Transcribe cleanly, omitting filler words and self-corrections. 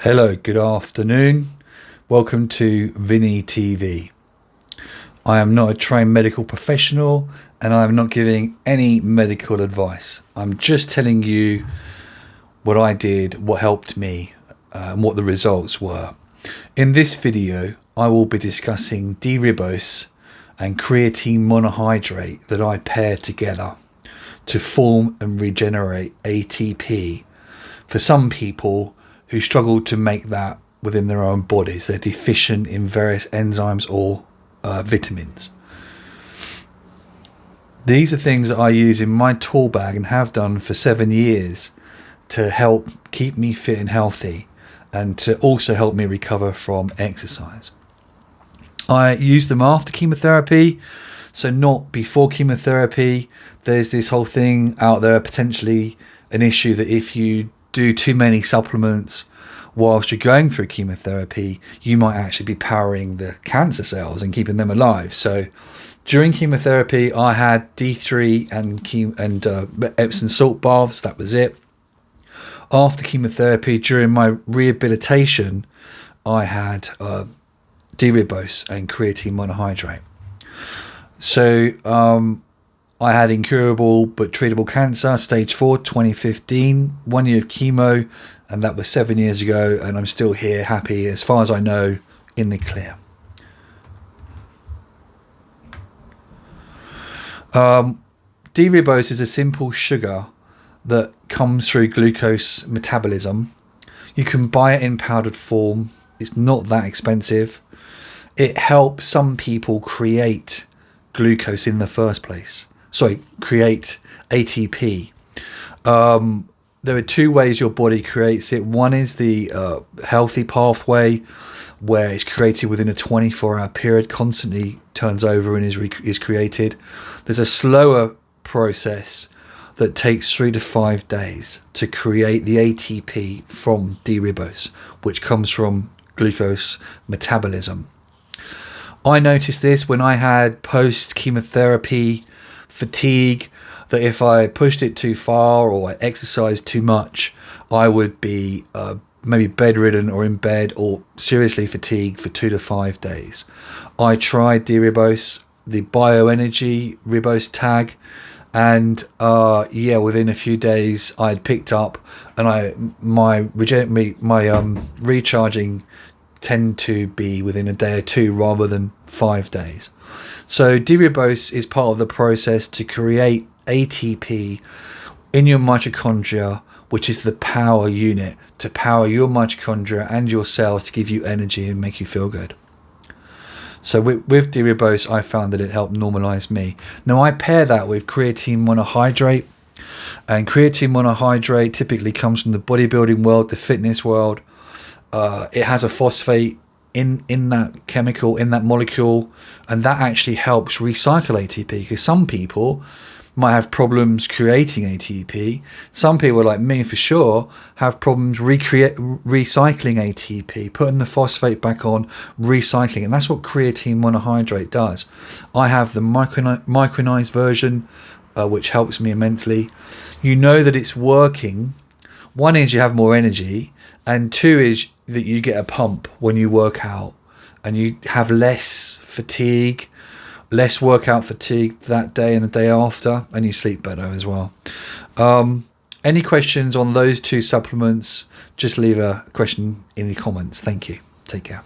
Hello, good afternoon. Welcome to Vinny TV. I am not a trained medical professional and I am not giving any medical advice. I'm just telling you what I did, what helped me, and what the results were. In this video, I will be discussing D-ribose and creatine monohydrate that I paired together to form and regenerate ATP for some people who struggle to make that within their own bodies. They're deficient in various enzymes or vitamins. These are things that I use in my tool bag and have done for 7 years to help keep me fit and healthy and to also help me recover from exercise. I use them after chemotherapy, so not before chemotherapy. There's this whole thing out there, potentially an issue, that if you do too many supplements whilst you're going through chemotherapy, you might actually be powering the cancer cells and keeping them alive. So during chemotherapy, I had D3 and Epsom salt baths. That was it. After chemotherapy, during my rehabilitation, I had D-ribose and creatine monohydrate. So I had incurable but treatable cancer, stage 4, 2015, 1 year of chemo, and that was 7 years ago, and I'm still here, happy, as far as I know, in the clear. D-ribose is a simple sugar that comes through glucose metabolism. You can buy it in powdered form. It's not that expensive. It helps some people create glucose in the first place. Create ATP. There are two ways your body creates it. One is the healthy pathway, where it's created within a 24-hour period, constantly turns over and is created. There's a slower process that takes 3 to 5 days to create the ATP from D-ribose, which comes from glucose metabolism. I noticed this when I had post-chemotherapy fatigue, that if I pushed it too far or I exercised too much, I would be maybe bedridden or in bed or seriously fatigued for 2 to 5 days. I tried D-ribose, the bioenergy ribose tag, and within a few days I'd picked up, and my recharging tend to be within a day or two rather than 5 days. So D-ribose is part of the process to create ATP in your mitochondria, which is the power unit to power your mitochondria and your cells to give you energy and make you feel good. So with D-ribose, I found that it helped normalize me. Now I pair that with creatine monohydrate, and creatine monohydrate typically comes from the bodybuilding world, the fitness world. It has a phosphate in that chemical, in that molecule, and that actually helps recycle ATP, because some people might have problems creating ATP. Some people, like me for sure, have problems recycling ATP, putting the phosphate back on, recycling, and that's what creatine monohydrate does. I have the micronized version, which helps me immensely. You know that it's working. One is you have more energy, and two is that you get a pump when you work out, and you have less fatigue, less workout fatigue that day and the day after, and you sleep better as well. Any questions on those two supplements, just leave a question in the comments. Thank you. Take care.